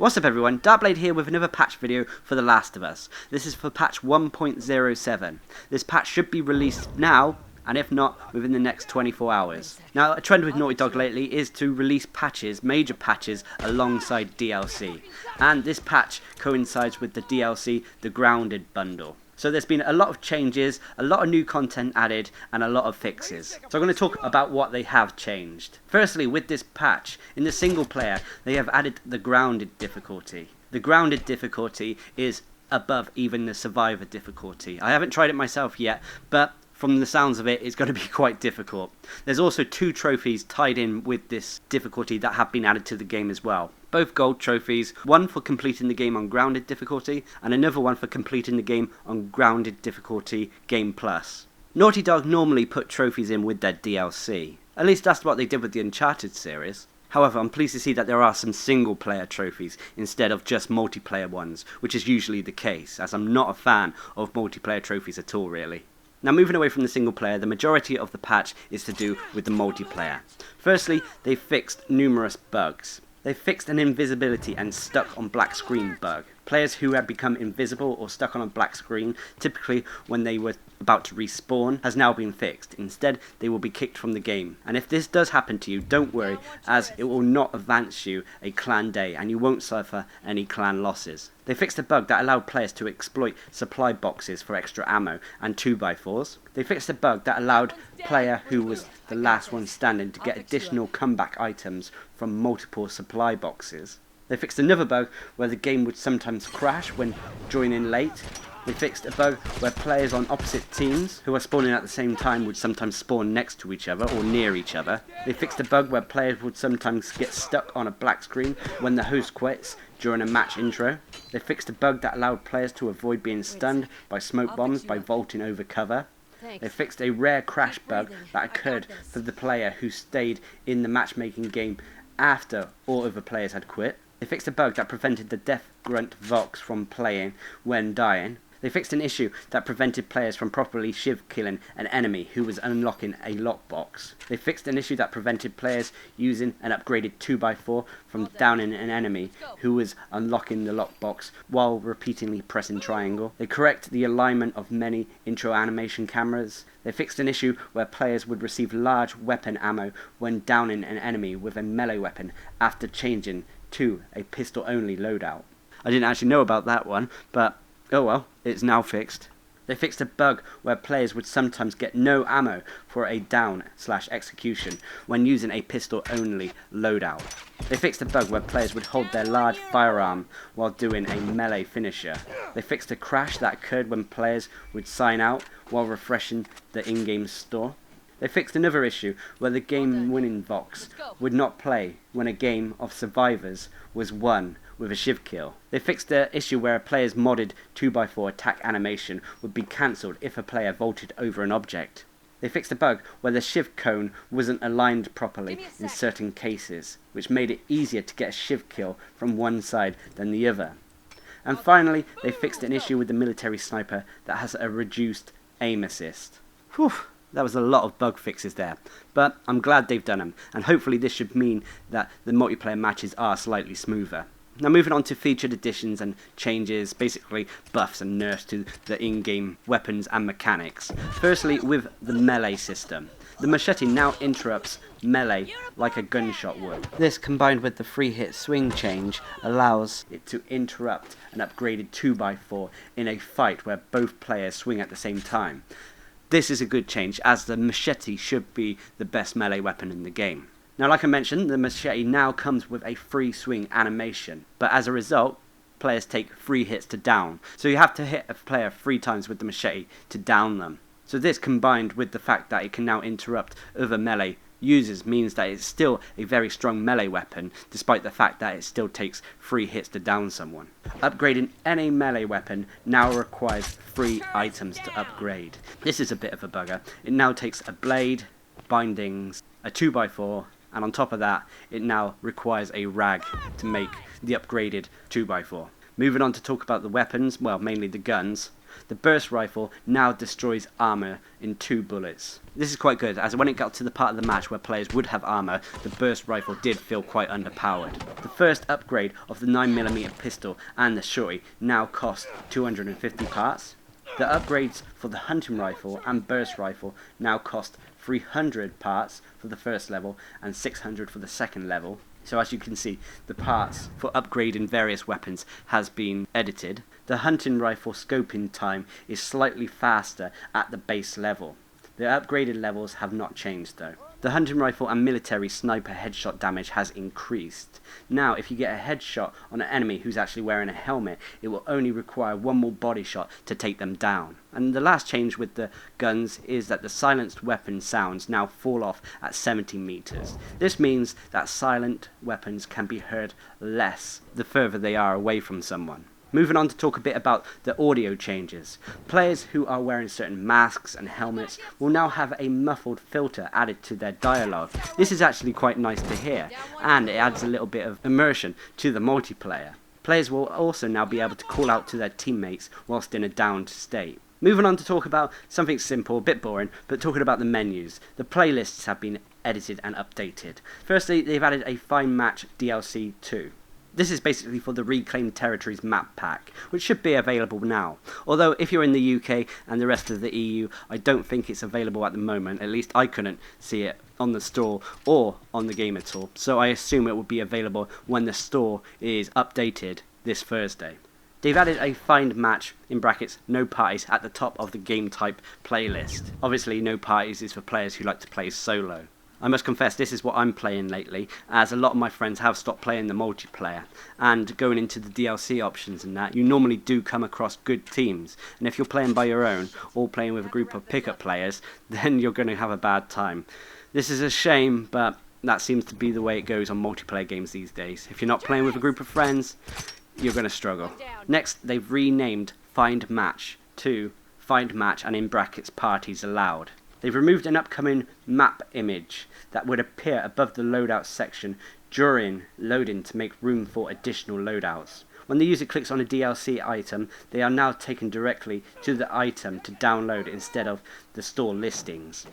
What's up everyone, Darcblade here with another patch video for The Last of Us. This is for patch 1.07. This patch should be released now, and if not, within the next 24 hours. Now, a trend with Naughty Dog lately is to release patches, major patches, alongside DLC. And this patch coincides with the DLC, the Grounded bundle. So there's been a lot of changes, a lot of new content added, and a lot of fixes. So I'm going to talk about what they have changed. Firstly, with this patch, in the single player, they have added the Grounded difficulty. The Grounded difficulty is above even the Survivor difficulty. I haven't tried it myself yet, but from the sounds of it, it's going to be quite difficult. There's also 2 trophies tied in with this difficulty that have been added to the game as well. Both gold trophies, one for completing the game on Grounded difficulty, and another one for completing the game on Grounded difficulty Game Plus. Naughty Dog normally put trophies in with their DLC. At least that's what they did with the Uncharted series. However, I'm pleased to see that there are some single player trophies instead of just multiplayer ones, which is usually the case, as I'm not a fan of multiplayer trophies at all really. Now, moving away from the single player, the majority of the patch is to do with the multiplayer. Firstly, they fixed numerous bugs. They fixed an invisibility and stuck on black screen bug. Players who had become invisible or stuck on a black screen, typically when they were about to respawn, has now been fixed. Instead, they will be kicked from the game. And if this does happen to you, don't worry, as it will not advance you a clan day and you won't suffer any clan losses. They fixed a bug that allowed players to exploit supply boxes for extra ammo and 2x4s. They fixed a bug that allowed player who was the last one standing to get additional comeback items from multiple supply boxes. They fixed another bug where the game would sometimes crash when joining late. They fixed a bug where players on opposite teams who are spawning at the same time would sometimes spawn next to each other or near each other. They fixed a bug where players would sometimes get stuck on a black screen when the host quits during a match intro. They fixed a bug that allowed players to avoid being stunned by smoke bombs by vaulting over cover. They fixed a rare crash bug that occurred for the player who stayed in the matchmaking game after all other players had quit. They fixed a bug that prevented the death grunt Vox from playing when dying. They fixed an issue that prevented players from properly shiv killing an enemy who was unlocking a lockbox. They fixed an issue that prevented players using an upgraded 2x4 from downing an enemy who was unlocking the lockbox while repeatedly pressing triangle. They corrected the alignment of many intro animation cameras. They fixed an issue where players would receive large weapon ammo when downing an enemy with a melee weapon after changing to a pistol only loadout. I didn't actually know about that one, but oh well, it's now fixed. They fixed a bug where players would sometimes get no ammo for a down/execution when using a pistol only loadout. They fixed a bug where players would hold their large firearm while doing a melee finisher. They fixed a crash that occurred when players would sign out while refreshing the in-game store. They fixed another issue where the game-winning Vox would not play when a game of survivors was won with a shiv kill. They fixed the issue where a player's modded 2x4 attack animation would be cancelled if a player vaulted over an object. They fixed a bug where the shiv cone wasn't aligned properly in certain cases, which made it easier to get a shiv kill from one side than the other. And finally, they fixed an issue with the military sniper that has a reduced aim assist. Whew. That was a lot of bug fixes there, but I'm glad they've done them, and hopefully this should mean that the multiplayer matches are slightly smoother. Now moving on to featured additions and changes, basically buffs and nerfs to the in-game weapons and mechanics. Firstly, with the melee system. The machete now interrupts melee like a gunshot would. This, combined with the free hit swing change, allows it to interrupt an upgraded 2x4 in a fight where both players swing at the same time. This is a good change, as the machete should be the best melee weapon in the game. Now, like I mentioned, the machete now comes with a free swing animation, but as a result, players take 3 hits to down. So you have to hit a player 3 times with the machete to down them. So this, combined with the fact that it can now interrupt other melee users, means that it's still a very strong melee weapon, despite the fact that it still takes 3 hits to down someone. Upgrading any melee weapon now requires 3 items to upgrade. This is a bit of a bugger. It now takes a blade, bindings, a 2x4, and on top of that, it now requires a rag to make the upgraded 2x4. Moving on to talk about the weapons, well, mainly the guns. The burst rifle now destroys armor in 2 bullets. This is quite good, as when it got to the part of the match where players would have armor, the burst rifle did feel quite underpowered. The first upgrade of the 9mm pistol and the shorty now cost 250 parts. The upgrades for the hunting rifle and burst rifle now cost 300 parts for the first level and 600 for the second level. So as you can see, the parts for upgrading various weapons has been edited. The hunting rifle scoping time is slightly faster at the base level. The upgraded levels have not changed though. The hunting rifle and military sniper headshot damage has increased. Now if you get a headshot on an enemy who's actually wearing a helmet, it will only require 1 more body shot to take them down. And the last change with the guns is that the silenced weapon sounds now fall off at 70 meters. This means that silent weapons can be heard less the further they are away from someone. Moving on to talk a bit about the audio changes. Players who are wearing certain masks and helmets will now have a muffled filter added to their dialogue. This is actually quite nice to hear, and it adds a little bit of immersion to the multiplayer. Players will also now be able to call out to their teammates whilst in a downed state. Moving on to talk about something simple, a bit boring, but talking about the menus. The playlists have been edited and updated. Firstly, they've added a Find Match DLC 2. This is basically for the Reclaimed Territories map pack, which should be available now. Although if you're in the UK and the rest of the EU, I don't think it's available at the moment. At least I couldn't see it on the store or on the game at all. So I assume it will be available when the store is updated this Thursday. They've added a Find Match, in brackets, no parties, at the top of the game type playlist. Obviously no parties is for players who like to play solo. I must confess, this is what I'm playing lately, as a lot of my friends have stopped playing the multiplayer, and going into the DLC options and that, you normally do come across good teams, and if you're playing by your own, or playing with a group of pickup players, then you're going to have a bad time. This is a shame, but that seems to be the way it goes on multiplayer games these days. If you're not playing with a group of friends, you're going to struggle. Next, they've renamed Find Match to Find Match and in brackets Parties Allowed. They've removed an upcoming map image that would appear above the loadout section during loading to make room for additional loadouts. When the user clicks on a DLC item, they are now taken directly to the item to download instead of the store listings.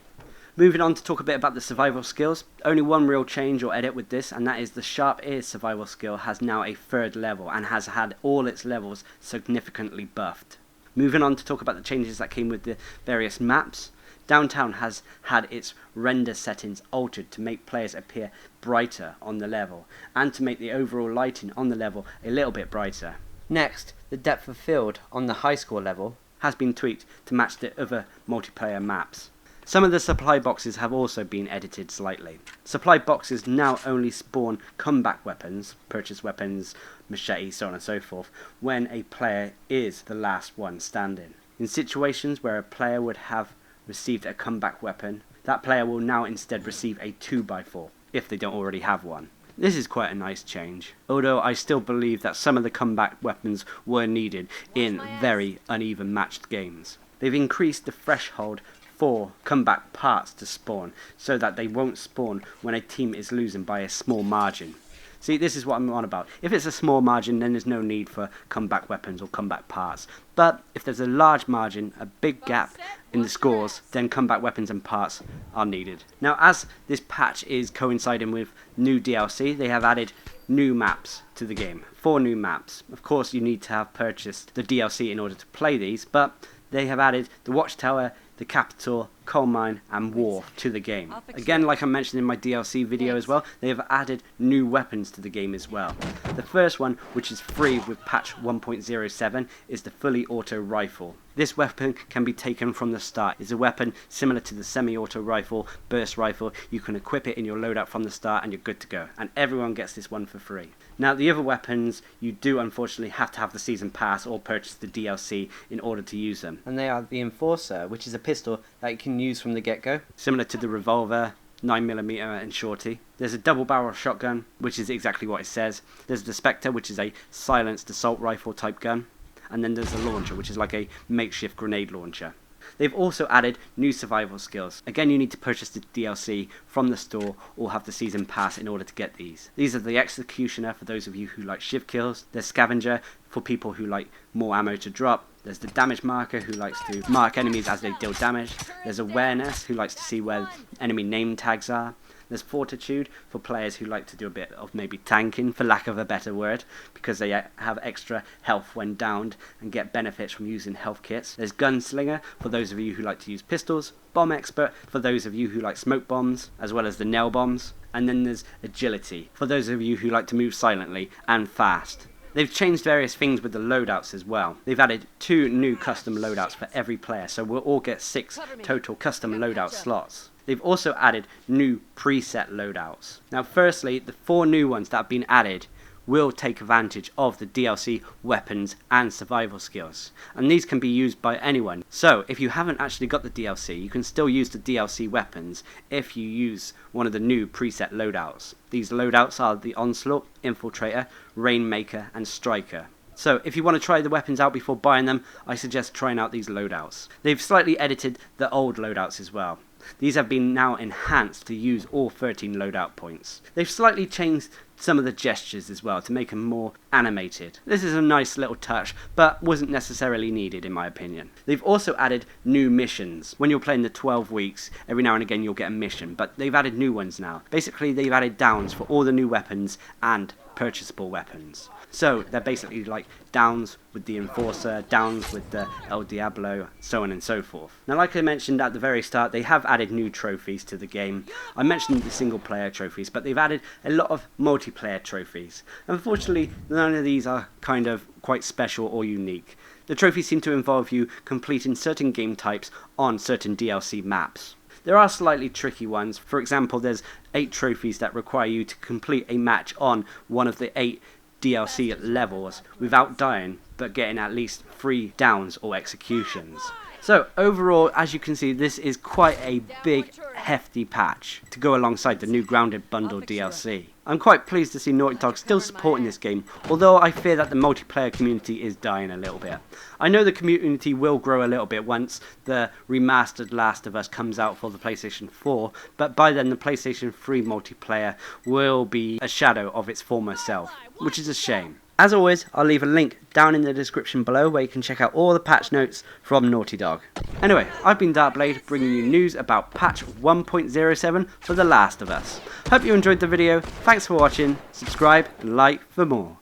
Moving on to talk a bit about the survival skills. Only one real change or edit with this, and that is the Sharp Ears survival skill has now a 3rd level and has had all its levels significantly buffed. Moving on to talk about the changes that came with the various maps. Downtown has had its render settings altered to make players appear brighter on the level, and to make the overall lighting on the level a little bit brighter. Next, the depth of field on the high score level has been tweaked to match the other multiplayer maps. Some of the supply boxes have also been edited slightly. Supply boxes now only spawn comeback weapons, purchase weapons, machetes, so on and so forth, when a player is the last one standing. In situations where a player would have received a comeback weapon, that player will now instead receive a 2x4, if they don't already have one. This is quite a nice change, although I still believe that some of the comeback weapons were needed in very uneven matched games. They've increased the threshold for comeback parts to spawn, so that they won't spawn when a team is losing by a small margin. See, this is what I'm on about. If it's a small margin, then there's no need for comeback weapons or comeback parts. But if there's a large margin, a big gap in the scores, then comeback weapons and parts are needed. Now, as this patch is coinciding with new DLC, they have added new maps to the game. 4 new maps. Of course, you need to have purchased the DLC in order to play these, but they have added the Watchtower, the Capital, Coal Mine and Wharf to the game. Again, like I mentioned in my DLC video as well, they have added new weapons to the game as well. The first one, which is free with patch 1.07, is the fully auto rifle. This weapon can be taken from the start. It's a weapon similar to the semi-auto rifle, burst rifle. You can equip it in your loadout from the start and you're good to go. And everyone gets this one for free. Now the other weapons, you do unfortunately have to have the season pass or purchase the DLC in order to use them. And they are the Enforcer, which is a pistol that you can use from the get-go, similar to the revolver, 9mm and shorty. There's a double barrel shotgun, which is exactly what it says. There's the Spectre, which is a silenced assault rifle type gun. And then there's the launcher, which is like a makeshift grenade launcher. They've also added new survival skills. Again, you need to purchase the DLC from the store or have the season pass in order to get these. These are the Executioner for those of you who like shiv kills. There's Scavenger for people who like more ammo to drop. There's the damage marker, who likes to mark enemies as they deal damage. There's awareness, who likes to see where enemy name tags are. There's fortitude for players who like to do a bit of maybe tanking, for lack of a better word, because they have extra health when downed and get benefits from using health kits. There's gunslinger for those of you who like to use pistols. Bomb expert for those of you who like smoke bombs, as well as the nail bombs. And then there's agility for those of you who like to move silently and fast. They've changed various things with the loadouts as well. They've added 2 new custom loadouts for every player, so we'll all get 6 total custom loadout slots. They've also added new preset loadouts. Now firstly, the 4 new ones that have been added will take advantage of the DLC weapons and survival skills, and these can be used by anyone. So if you haven't actually got the DLC, you can still use the DLC weapons if you use one of the new preset loadouts. These loadouts are the Onslaught, Infiltrator, Rainmaker and Striker. So if you want to try the weapons out before buying them, I suggest trying out these loadouts. They've slightly edited the old loadouts as well. These have been now enhanced to use all 13 loadout points. They've slightly changed some of the gestures as well to make them more animated. This is a nice little touch, but wasn't necessarily needed in my opinion. They've also added new missions. When you're playing the 12 weeks, every now and again you'll get a mission, but they've added new ones now. Basically they've added downs for all the new weapons and purchasable weapons. So they're basically like downs with the Enforcer, downs with the El Diablo, so on and so forth. Now like I mentioned at the very start, they have added new trophies to the game. I mentioned the single player trophies, but they've added a lot of multiplayer trophies. Unfortunately, none of these are kind of quite special or unique. The trophies seem to involve you completing certain game types on certain DLC maps. There are slightly tricky ones. For example, there's 8 trophies that require you to complete a match on one of the 8 DLC levels without dying, but getting at least 3 downs or executions. So overall, as you can see, this is quite a big, hefty patch to go alongside the new Grounded Bundle DLC. I'm quite pleased to see Naughty Dog still supporting this game, although I fear that the multiplayer community is dying a little bit. I know the community will grow a little bit once the remastered Last of Us comes out for the PlayStation 4, but by then the PlayStation 3 multiplayer will be a shadow of its former self, which is a shame. As always, I'll leave a link down in the description below where you can check out all the patch notes from Naughty Dog. Anyway, I've been Darcblade, bringing you news about patch 1.07 for The Last of Us. Hope you enjoyed the video, thanks for watching, subscribe and like for more.